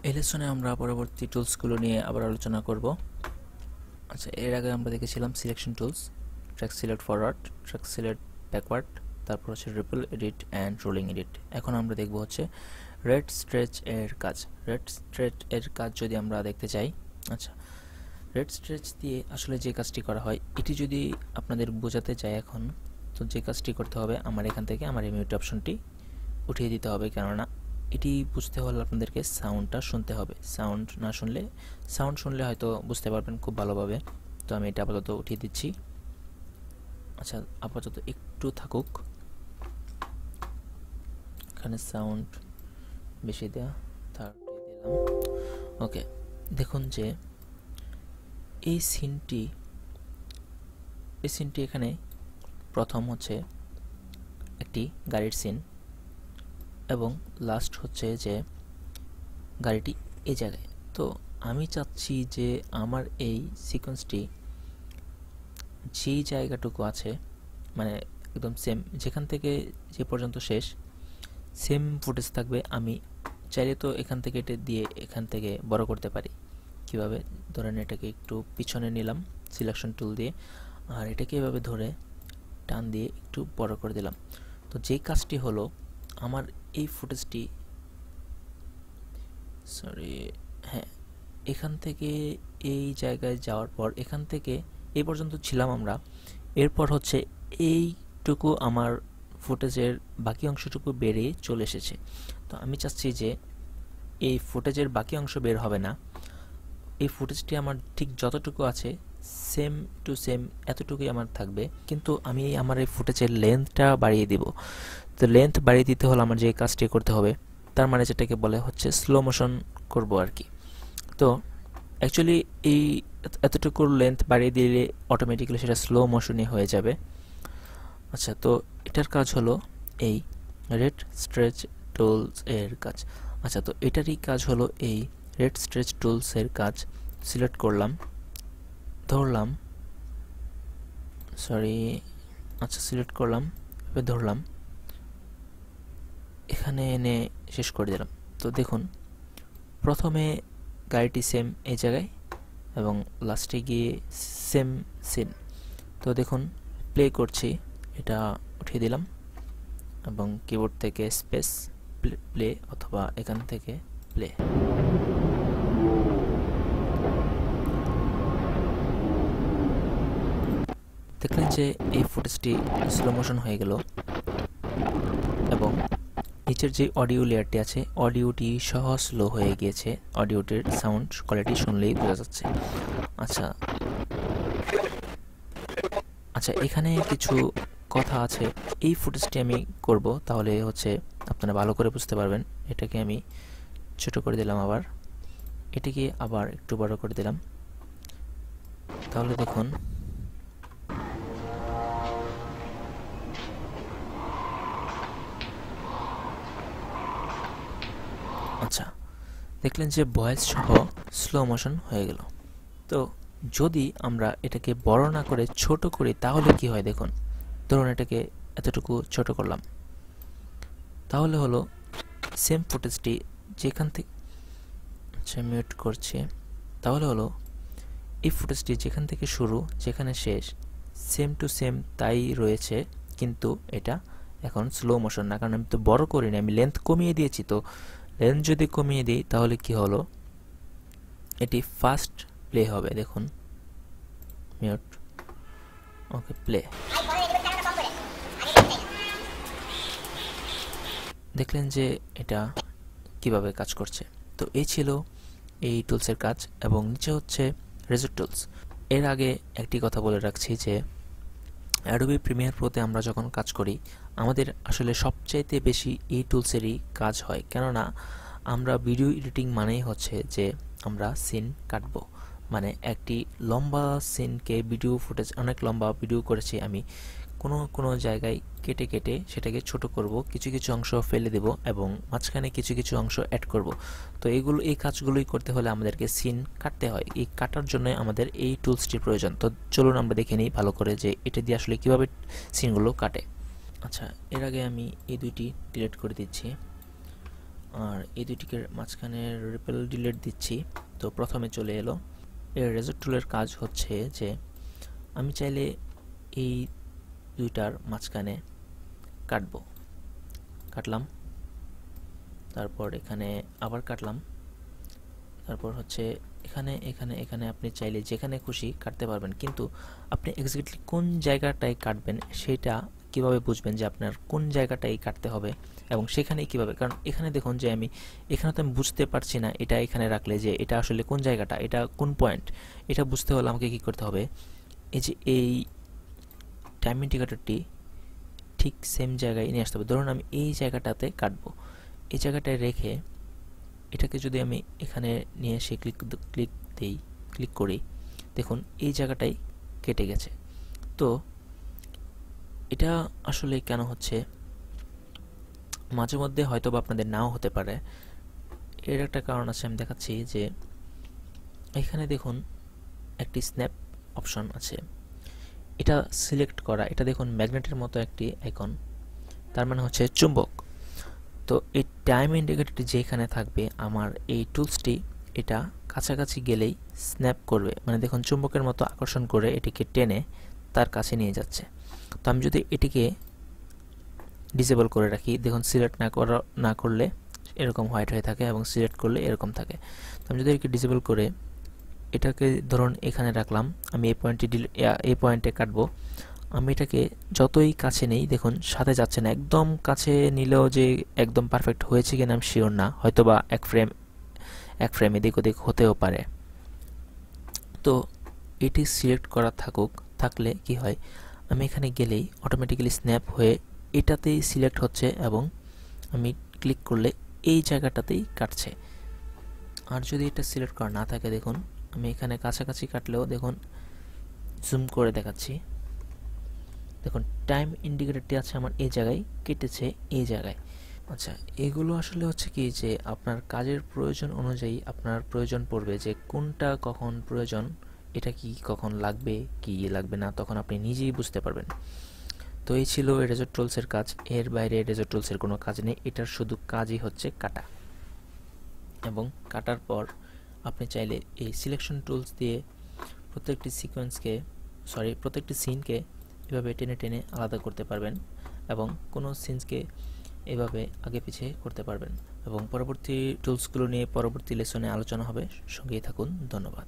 এই লেসনে আমরা পরবর্তী টুলসগুলো নিয়ে আবার আলোচনা করব। আচ্ছা, এর আগে আমরা দেখেছিলাম selection tools, track select forward, track select backward, তারপর হচ্ছে ripple edit and rolling edit. এখন আমরা দেখব হচ্ছে রেড স্ট্রেচ এর কাজ। রেড স্ট্রেচ এর কাজ যদি আমরা দেখতে চাই, আচ্ছা, রেড স্ট্রেচ দিয়ে আসলে যে কাজটি করা হয় এটি যদি আপনাদের বোঝাতে চাই এখন, তো যে কাজটি করতে হবে আমার এখান থেকে আমার এই মিউট অপশনটি উঠিয়ে দিতে হবে, কেননা এটি বুঝতে হলে আপনাদেরকে সাউন্ডটা শুনতে হবে। সাউন্ড শুনলে হয়তো বুঝতে পারবেন খুব ভালোভাবে। তো আমি এটা আপাতত উঠিয়ে দিচ্ছি। আচ্ছা, আপাতত একটু থাকুক, এখানে সাউন্ড বেশি দেওয়া, তার দিলাম। ওকে, দেখুন যে এই সিনটি এখানে প্রথম হচ্ছে একটি গাড়ির সিন এবং লাস্ট হচ্ছে যে গাড়িটি এই জায়গায়। তো আমি চাচ্ছি যে আমার এই সিকোয়েন্সটি যেই জায়গাটুকু আছে, মানে একদম সেম, যেখান থেকে যে পর্যন্ত শেষ সেম ফুটেজ থাকবে। আমি চাইলে তো এখান থেকে এটা দিয়ে এখান থেকে বড় করতে পারি। কিভাবে? ধরেন এটাকে একটু পিছনে নিলাম সিলেকশন টুল দিয়ে, আর এটাকে এভাবে ধরে টান দিয়ে একটু বড় করে দিলাম। তো যেই কাজটি হলো, আমার এই ফুটেজটি হ্যাঁ, এখান থেকে এই জায়গায় যাওয়ার পর এখান থেকে এই পর্যন্ত ছিলাম আমরা। এরপর হচ্ছে এইটুকু আমার ফুটেজের বাকি অংশটুকু বেড়ে চলে এসেছে। তো আমি চাচ্ছি যে এই ফুটেজের বাকি অংশ বের হবে না, এই ফুটেজটি আমার ঠিক যতটুকু আছে সেম টু সেম এতটুকুই আমার থাকবে, কিন্তু আমি আমার এই ফুটেজের লেন্থটা বাড়িয়ে দিব। তো লেন্থ বাড়িয়ে দিতে হলে আমার যে কাজটি করতে হবে, তার মানে যেটাকে বলে হচ্ছে স্লো মোশন করব আর কি। তো অ্যাকচুয়ালি এই এতটুকুর লেন্থ বাড়িয়ে দিলে অটোমেটিক্যালি সেটা স্লো মোশনে হয়ে যাবে। আচ্ছা, তো এটার কাজ হলো এই রেড স্ট্রেচ টুলস এর কাজ। আচ্ছা, তো এটারই কাজ হলো এই রেড স্ট্রেচ টুলস এর কাজ। সিলেক্ট করলাম, ধরলাম, আচ্ছা সিলেক্ট করলাম, এবার ধরলাম, এখানে এনে শেষ করে দিলাম। তো দেখুন, প্রথমে গাড়িটি সেম এই জায়গায় এবং লাস্টে গিয়ে সেম সিন। তো দেখুন, প্লে করছি, এটা উঠিয়ে দিলাম এবং কিবোর্ড থেকে স্পেস প্লে অথবা এখান থেকে প্লে। দেখলেন যে এই ফুটেজটি স্লো মোশন হয়ে গেল এবং নিচের যে অডিও লেয়ারটি আছে অডিওটি সহ স্লো হয়ে গিয়েছে। অডিওটির সাউন্ড কোয়ালিটি শুনলেই বোঝা যাচ্ছে। আচ্ছা, এখানে কিছু কথা আছে, এই ফুটেজটি আমি করব, তাহলে হচ্ছে আপনারা ভালো করে বুঝতে পারবেন। এটাকে আমি ছোট করে দিলাম, আবার এটিকে আবার একটু বড় করে দিলাম, তাহলে দেখুন আচ্ছা, দেখলেন যে ভয়েস সহ স্লো মোশন হয়ে গেল। তো যদি আমরা এটাকে বড় না করে ছোট করি তাহলে কি হয় দেখুন। ধরুন এটাকে এতটুকু ছোট করলাম, তাহলে হলো সেম ফুটেজটি যেখান থেকে, আচ্ছা মিউট করছি, তাহলে হলো এই ফুটেজটি যেখান থেকে শুরু যেখানে শেষ সেম টু সেম তাই রয়েছে, কিন্তু এটা এখন স্লো মোশন না, কারণ আমি তো বড় করিনি, আমি লেন্থ কমিয়ে দিয়েছি। তো লেন্থ যদি কমিয়ে দিই তাহলে কি হলো, এটি ফাস্ট প্লে হবে। দেখুন, মিউট, ওকে, প্লে। দেখলেন যে এটা কিভাবে কাজ করছে। তো এই ছিল এই টুলসের কাজ এবং নিচে হচ্ছে রেজর টুলস। এর আগে একটি কথা বলে রাখছি যে অ্যাডোবি প্রিমিয়ার প্রোতে আমরা যখন কাজ করি আমাদের আসলে সবচাইতে বেশি এই টুলসেরই কাজ হয়, কেননা আমরা ভিডিও এডিটিং মানেই হচ্ছে যে আমরা সিন কাটবো, মানে একটি লম্বা সিনকে ভিডিও ফুটেজ, অনেক লম্বা ভিডিও করেছি আমি, কোনো জায়গায় কেটে কেটে সেটাকে ছোট করব, কিছু কিছু অংশ ফেলে দেব এবং মাঝখানে কিছু কিছু অংশ অ্যাড করব। তো এই কাজগুলোই করতে হলে আমাদেরকে সিন কাটতে হয়। এই কাটার জন্য আমাদের এই টুলসটির প্রয়োজন। তো চলুন আমরা দেখে নিই ভালো করে যে এটা দিয়ে আসলে কীভাবে সিনগুলো কাটে। আচ্ছা, এর আগে আমি এই দুইটি ডিলিট করে দিচ্ছি। আর এই দুইটিকে মাঝখানে রিপেল ডিলিট দিচ্ছি। তো প্রথমে চলে এলো। এর রেজর টুলের কাজ হচ্ছে যে আমি চাইলে এই দুইটার মাঝখানে কাটলাম, তারপর এখানে আবার কাটলাম, তারপর হচ্ছে এখানে এখানে এখানে আপনি চাইলে যেখানে খুশি কাটতে পারবেন, কিন্তু আপনি এক্স্যাক্টলি কোন জায়গাটায় কাটবেন সেটা কিভাবে বুঝবেন যে আপনার কোন জায়গাটাই কাটতে হবে এবং সেখানেই কিভাবে, কারণ এখানে দেখুন যে এখানে তো আমি বুঝতে পারছি না এটা এখানে রাখলে যে এটা আসলে কোন জায়গাটা, এটা কোন পয়েন্ট। এটা বুঝতে হলে আমাকে কি করতে হবে, এই যে এই টাইম ইন্ডিকেটরটি ঠিক সেম জায়গায় নিয়ে আসতে হবে। ধরুন আমি এই জায়গাটাতে কাটবো, এই জায়গাটায় রেখে এটাকে যদি আমি এখানে নিয়ে এসে ক্লিক করি, দেখুন এই জায়গাটাই কেটে গেছে। তো এটা আসলে কেন হচ্ছে, মাঝে মধ্যে হয়তো বা আপনাদের নাও হতে পারে। এর একটা কারণ আছে, আমি দেখাচ্ছি যে এখানে দেখুন একটি স্ন্যাপ অপশন আছে, এটা সিলেক্ট করা, এটা দেখুন ম্যাগনেটের মতো একটি আইকন, তার মানে হচ্ছে চুম্বক। তো এই টাইম ইন্ডিকেটরটি যেখানে থাকবে আমার এই টুলসটি এটা কাছাকাছি গেলেই স্ন্যাপ করবে, মানে দেখুন চুম্বকের মতো আকর্ষণ করে এটিকে টেনে তার কাছে নিয়ে যাচ্ছে। তো আমি যদি এটিকে ডিসেবল করে রাখি, দেখুন সিলেক্ট না করলে এরকম হোয়াইট হয়ে থাকে এবং সিলেক্ট করলে এরকম থাকে। তো আমি যদি এটাকে ডিসেবল করে এটাকে ধরুন এখানে রাখলাম, আমি এই পয়েন্টে কাটবো, আমি এটাকে যতই কাছে নেই দেখুন সাথে যাচ্ছে না, একদম কাছে নিলেও যে একদম পারফেক্ট হয়েছে কিনা আমি শিওর না, হয়তোবা এক ফ্রেম এদিক ওদিক হতেও পারে। তো এটি সিলেক্ট করা থাকলে কি হয়, আমি এখানে গেলেই অটোমেটিক্যালি স্ন্যাপ হয়ে এটাতেই সিলেক্ট হচ্ছে এবং আমি ক্লিক করলে এই জায়গাটাতেই কাটছে। আর যদি এটা সিলেক্ট করা না থাকে, দেখুন আমি এখানে কাছাকাছি কাটলেও দেখুন জুম করে দেখাচ্ছি, দেখুন টাইম ইন্ডিকেটরটি আছে আমার এই জায়গায়, কেটেছে এই জায়গায়। আচ্ছা, এগুলো আসলে হচ্ছে কি যে আপনার কাজের প্রয়োজন অনুযায়ী আপনার প্রয়োজন পড়বে যে কোনটা কখন প্রয়োজন, এটা কি কখন লাগবে কি লাগবে না, তখন আপনি নিজেই বুঝতে পারবেন। তো এই ছিল রেজর টুলসের কাজ, এর বাইরে রেজর টুলসের কোনো কাজ নেই, এটার শুধু কাজই হচ্ছে কাটা। এবং কাটার পর আপনি চাইলে এই সিলেকশন টুলস দিয়ে প্রত্যেকটি সিনকে এভাবে টেনে টেনে আলাদা করতে পারবেন এবং কোনো সিনকে এভাবে আগে পিছিয়ে করতে পারবেন। এবং পরবর্তী টুলসগুলো নিয়ে পরবর্তী লেসনে আলোচনা হবে, সঙ্গেই থাকুন। ধন্যবাদ।